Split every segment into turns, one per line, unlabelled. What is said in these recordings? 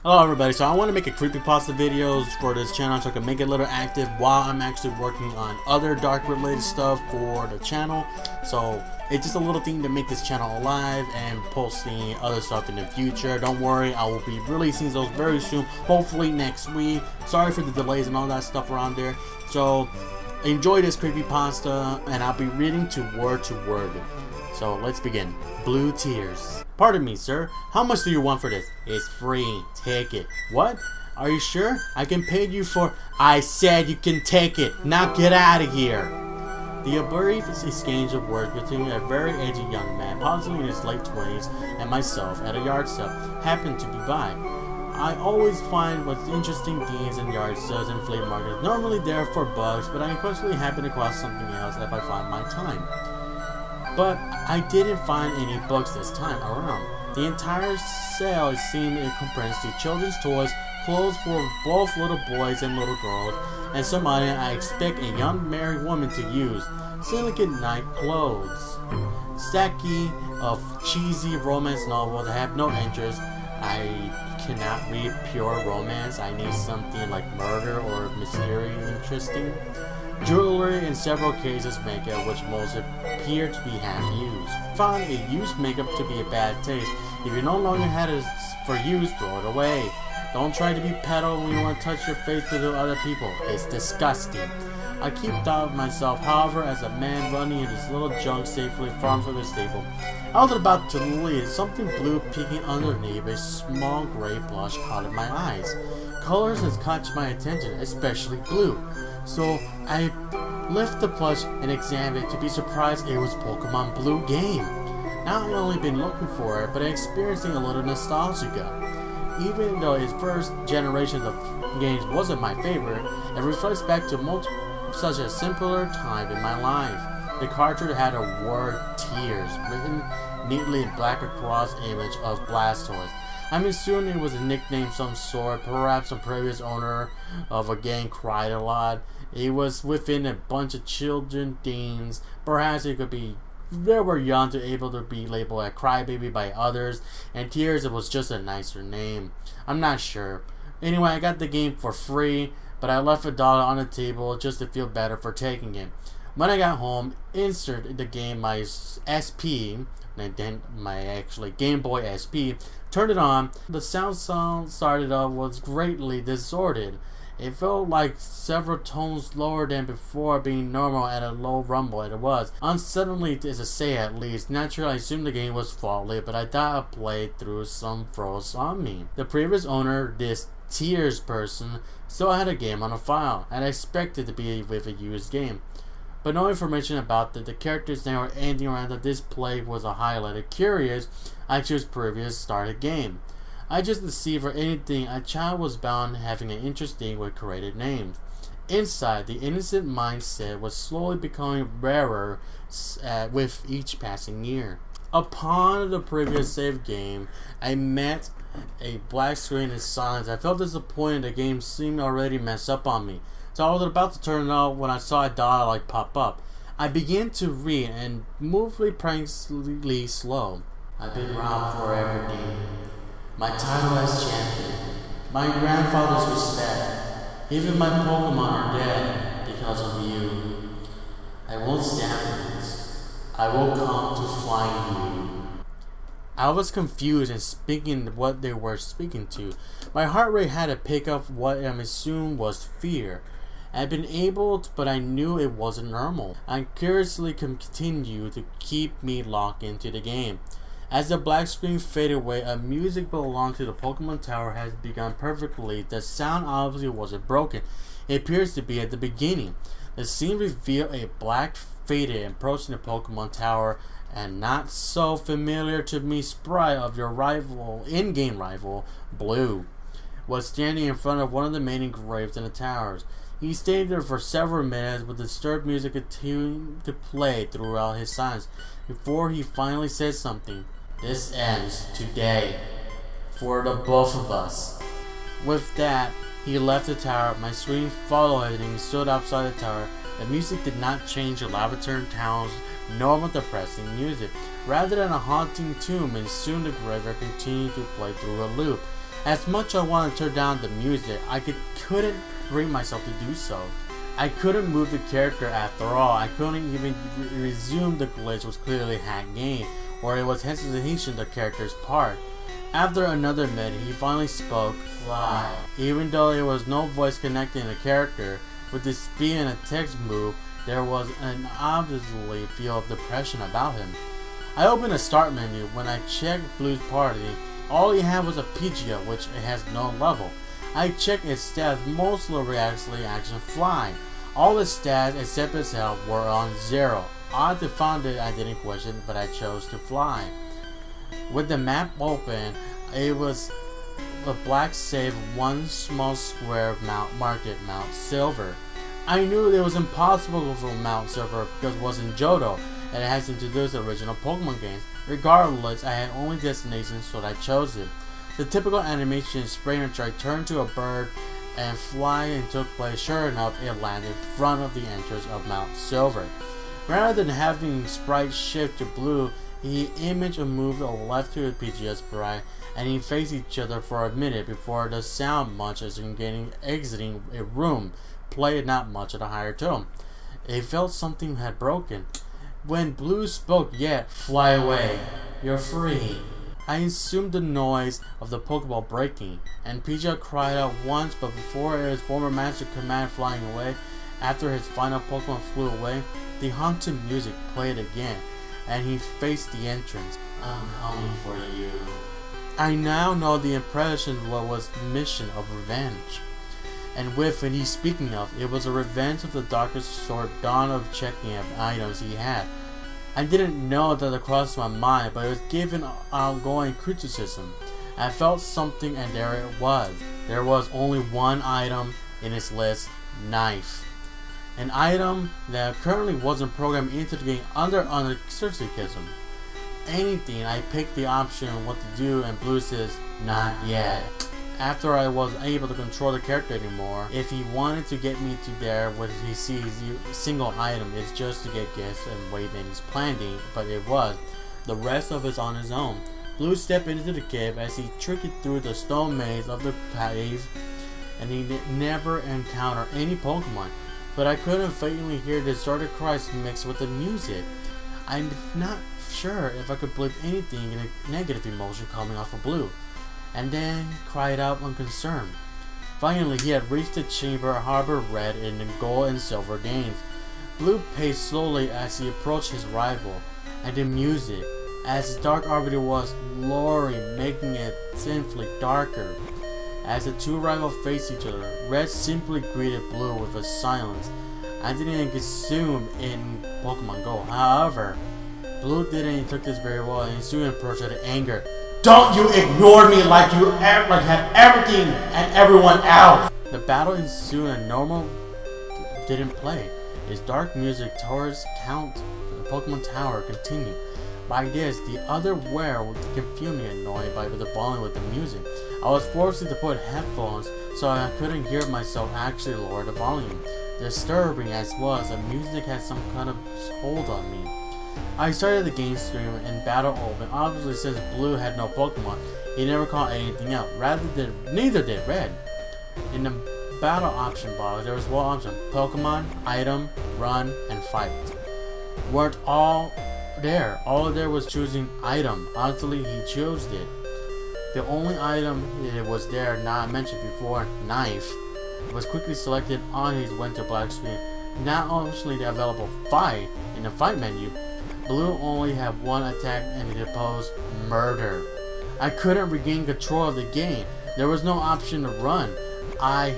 Hello everybody, so I want to make a creepypasta videos for this channel so I can make it a little active while I'm actually working on other dark related stuff for the channel. So it's just a little thing to make this channel alive and posting other stuff in the future. Don't worry, I will be releasing those very soon, hopefully next week. Sorry for the delays and all that stuff around there. So enjoy this creepypasta and I'll be reading to word. So let's begin. Blue tears. Pardon me, sir. How much do you want for this? It's free. Take it. What? Are you sure? I can pay you for... I said you can take it. Now get out of here. The brief exchange of words between a very edgy young man, possibly in his late 20s, and myself at a yard sale happened to be by. I always find what's interesting things in yard sales and flea markets. Normally there for bugs, but I constantly happen across something else if I find my time. But I didn't find any books this time around. The entire sale seemed encompassed to children's toys, clothes for both little boys and little girls, and some item I expect a young married woman to use. Silicate night clothes. Stacky of cheesy romance novels that have no interest. I cannot read pure romance. I need something like murder or mystery interesting. Jewelry in several cases makeup which most appear to be half used. Found a used makeup to be a bad taste. If you no longer had it for use, throw it away. Don't try to be pedo when you want to touch your face with other people. It's disgusting. I keep thought of myself, however, as a man running in his little junk safely from the stable. I was about to leave, something blue peeking underneath a small gray blush caught my eyes. Colors has caught my attention, especially blue. So I lift the plush and examined it to be surprised it was Pokemon Blue game. Not only been looking for it, but experiencing a little nostalgia. Even though its first generation of games wasn't my favorite, it reflects back to such a simpler time in my life. The cartridge had a word tears written neatly in black across image of Blastoise. I'm assuming it was a nickname of some sort, perhaps a previous owner of a game cried a lot. It was within a bunch of children teens. Perhaps it could be they were young to able to be labeled a crybaby by others, and Tears it was just a nicer name. I'm not sure. Anyway, I got the game for free, but I left $1 on the table just to feel better for taking it. When I got home, insert the game my SP, and then my actually Game Boy SP, turned it on. The sound started off was greatly distorted. It felt like several tones lower than before being normal at a low rumble it was. Unsettlingly to say at least. Naturally I assumed the game was faulty, but I thought I played through some froze on me. The previous owner, this Tears person, still had a game on a file, and I expected to be with a used game. But no information about the characters name or anything around the display was a highlighted. Curious, I chose previous started game. I just to see for anything a child was bound having an interesting with created names. Inside, the innocent mindset was slowly becoming rarer with each passing year. Upon the previous save game, I met a black screen and silence. I felt disappointed the game seemed already messed up on me. So I was about to turn it off when I saw a dialogue pop up. I began to read and moved prankly slow. I've been around for everything. My title as champion. My grandfather's respect. Even my Pokemon are dead because of you. I won't stand for this. I will come to find you. I was confused and speaking what they were speaking to. My heart rate had to pick up what I assumed was fear. I'd been able to, but I knew it wasn't normal. I curiously continued to keep me locked into the game. As the black screen faded away, a music belonging to the Pokemon Tower has begun perfectly. The sound obviously wasn't broken. It appears to be at the beginning. The scene revealed a black faded approaching the Pokemon Tower, and not so familiar to me sprite of your rival, in-game rival, Blue, was standing in front of one of the main graves in the towers. He stayed there for several minutes with disturbed music continuing to play throughout his silence before he finally said something. This ends today for the both of us. With that, he left the tower. My screen followed him and he stood outside the tower. The music did not change the Lavaturn town's normal depressing music. Rather than a haunting tune, and soon the graveyard continued to play through a loop. As much as I wanted to turn down the music, I couldn't bring myself to do so. I couldn't move the character after all. I couldn't even resume the glitch was clearly hacked game, or it was hesitation on the character's part. After another minute, he finally spoke, "Fly." Even though there was no voice connecting the character, with his speed and a text move, there was an obviously feel of depression about him. I opened the start menu. When I checked Blue's party, all he had was a Pidgeot, which it has no level. I checked its stats, mostly action fly. All the stats except its health were on 0. Odd to find it, I didn't question, but I chose to fly. With the map open, it was a black save, one small square marked Mount Silver. I knew it was impossible for Mount Silver because it was in Johto, and it has introduced the original Pokemon games. Regardless, I had only destinations, so I chose it. The typical animation spraying which I turned to a bird and fly and took place. Sure enough, it landed in front of the entrance of Mount Silver. Rather than having sprite shift to blue, he image and moved left to the Pidgeot sprite, and he faced each other for a minute before the sound much as in exiting a room played not much at a higher tone. It felt something had broken. When Blue spoke, "Yet, fly away, you're free." I assumed the noise of the Pokeball breaking, and Pidgeot cried out once, but before his former master command flying away, after his final Pokemon flew away, the haunted music played again, and he faced the entrance. "I'm coming for you." I now know the impression was mission of revenge. And with it he's speaking of, it was a revenge of the darkest sort dawn of checking of items he had. I didn't know that it crossed my mind, but it was given ongoing criticism. I felt something, and there it was. There was only one item in his list: knife. An item that currently wasn't programmed into the game under criticism. Anything, I picked the option on what to do, and Blue says, "Not yet." After I wasn't able to control the character anymore, if he wanted to get me to there when he sees single item, it's just to get guests and wait that he's planning, but it was. The rest of it's on his own. Blue stepped into the cave as he tricked through the stone maze of the cave, and he never encountered any Pokemon. But I couldn't faintly hear the distorted cries mixed with the music. I'm not sure if I could believe anything in a negative emotion coming off of Blue. And then cried out unconcerned. Finally, he had reached the chamber Harbor Red in the gold and silver games. Blue paced slowly as he approached his rival, and the music, as the dark arbiter was lowering, making it sinfully darker. As the two rivals faced each other, Red simply greeted Blue with a silence. I didn't consume in Pokemon Go. However, Blue didn't took this very well, and soon approached with anger. "Don't you ignore me like you have everything and everyone else!" The battle ensued and normal didn't play. His dark music towards the Pokemon Tower continued. By this, the other wearer was confused and annoyed by the volume of the music. I was forced to put headphones so I couldn't hear myself actually lower the volume. Disturbing as was, the music had some kind of hold on me. I started the game stream and battle open. Obviously, since Blue had no Pokemon, he never caught anything out. Neither did Red. In the battle option box, there was one option: Pokemon, item, run, and fight. Weren't all there. All there was choosing item. Honestly, he chose it. The only item that was there not mentioned before, knife, was quickly selected on his went to black screen. Not only the available fight in the fight menu, Blue only had one attack and it opposed murder. I couldn't regain control of the game. There was no option to run. I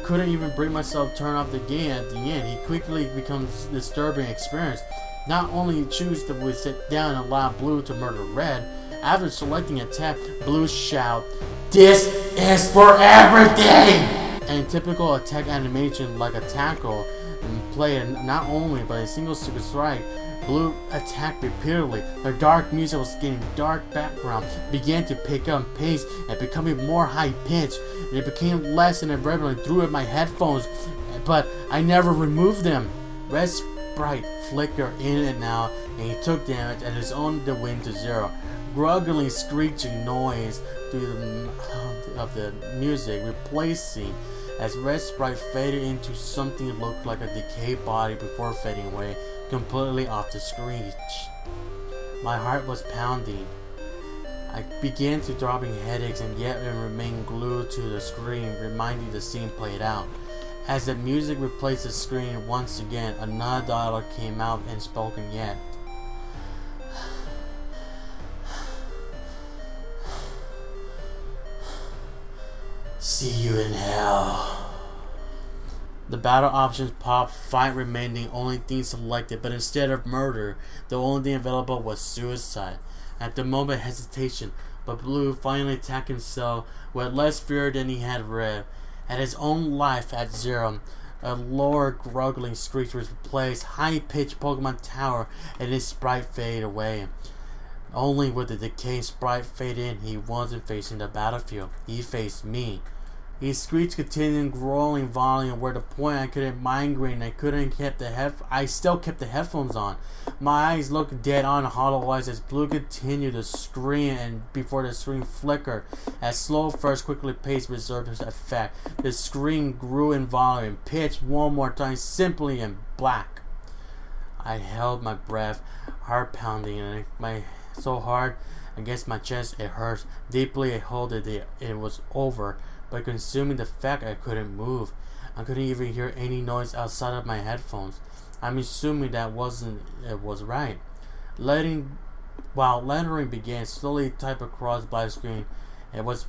couldn't even bring myself to turn off the game at the end. He quickly becomes a disturbing experience. Not only choose to sit down and allow Blue to murder Red, after selecting attack, Blue shout, "This is for everything!" And typical attack animation like a tackle and play not only by a single super strike, Blue attacked repeatedly. The dark music was getting dark background, began to pick up pace and becoming more high pitched. And it became less and irregular through at my headphones, but I never removed them. Red sprite flickered in and out, and he took damage at his own the wind to 0. Gruggling screeching noise through the of the music, replacing as red sprite faded into something that looked like a decayed body before fading away completely off the screen. My heart was pounding. I began to dropping headaches and yet remained glued to the screen, reminding the scene played out. As the music replaced the screen once again, another dialogue came out unspoken yet. See you in hell. The battle options popped, fight remained the only thing selected, but instead of murder, the only thing available was suicide. At the moment hesitation, but Blue finally attacked himself with less fear than he had Red. At his own life at zero, a lower gurgling screech was replaced, high-pitched Pokemon Tower, and his sprite faded away. Only with the decayed sprite fade in, he wasn't facing the battlefield. He faced me. His screech continued growing volume, where the point I couldn't migraine. I still kept the headphones on. My eyes looked dead on, hollow eyes as Blue continued to scream, and before the scream flickered, as slow first quickly paced reserved its effect. The scream grew in volume, pitched one more time, simply in black. I held my breath, heart pounding, and so hard against my chest it hurt deeply. I held it was over. By consuming the fact I couldn't move. I couldn't even hear any noise outside of my headphones. I'm assuming it was right. Lettering began slowly type across black screen. It was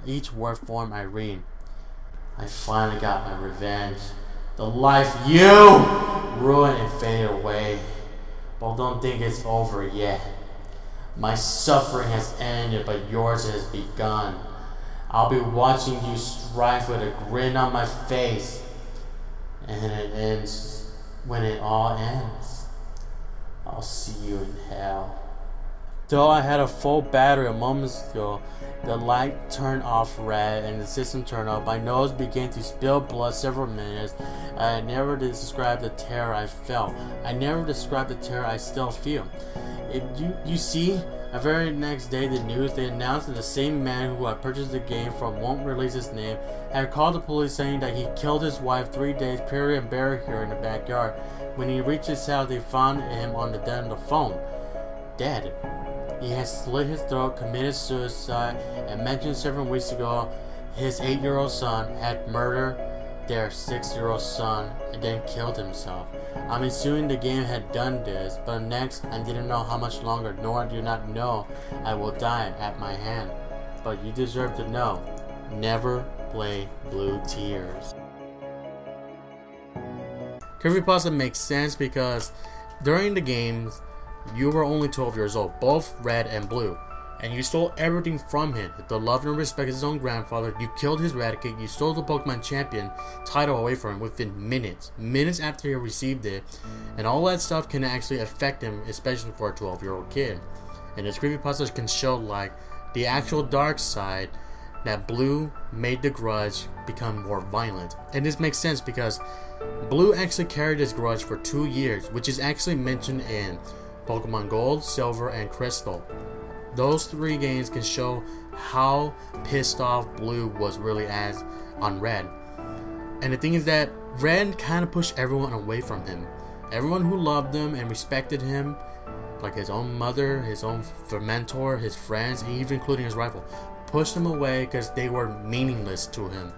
each word form I read. I finally got my revenge. The life you ruined and faded away. But don't think it's over yet. My suffering has ended, but yours has begun. I'll be watching you strive with a grin on my face. And it ends when it all ends. I'll see you in hell. Though I had a full battery a moment ago, the light turned off red and the system turned off. My nose began to spill blood several minutes. I never did describe the terror I felt. I never described the terror I still feel. You see, the very next day, the news, they announced that the same man who had purchased the game from won't release his name had called the police saying that he killed his wife 3 days prior and buried her in the backyard. When he reached his house, they found him on the end of the phone, dead. He had slit his throat, committed suicide, and mentioned several weeks ago his 8-year-old son had murdered their 6-year-old son and then killed himself. I'm assuming the game had done this, but next I didn't know how much longer, nor do not know I will die at my hand. But you deserve to know, never play Blue Tears. CreepyPasta makes sense because during the games, you were only 12 years old, both Red and Blue, and you stole everything from him. The love and respect of his own grandfather, you killed his Raticate, you stole the Pokemon Champion title away from him within minutes after he received it, and all that stuff can actually affect him, especially for a 12-year-old kid. And this CreepyPasta can show like the actual dark side that Blue made the grudge become more violent. And this makes sense because Blue actually carried his grudge for 2 years, which is actually mentioned in Pokemon Gold, Silver, and Crystal. Those 3 games can show how pissed off Blue was really as on Red. And the thing is that Red kind of pushed everyone away from him. Everyone who loved him and respected him, like his own mother, his own mentor, his friends, and even including his rival, pushed him away because they were meaningless to him.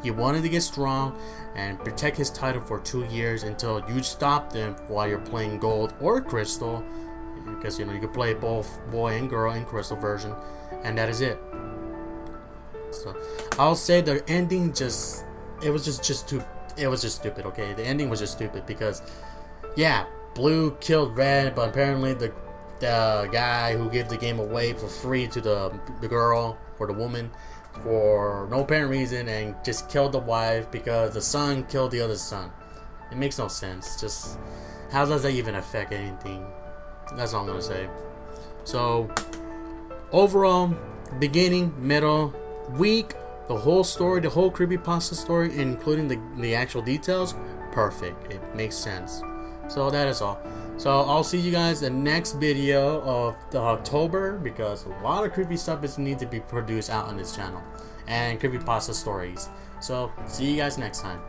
He wanted to get strong and protect his title for 2 years until you stopped him while you're playing Gold or Crystal, because you could play both boy and girl in Crystal version, and that is it. So I'll say the ending it was just stupid. Okay, the ending was just stupid because yeah, Blue killed Red, but apparently the guy who gave the game away for free to the girl or the woman for no apparent reason and just killed the wife because the son killed the other son. It makes no sense. Just how does that even affect anything? That's all I'm gonna say. So overall, beginning, middle, week, the whole story, the whole CreepyPasta story, including the actual details, perfect. It makes sense. So that is all. So I'll see you guys in the next video of the October, because a lot of creepy stuff is need to be produced out on this channel and creepypasta stories. So see you guys next time.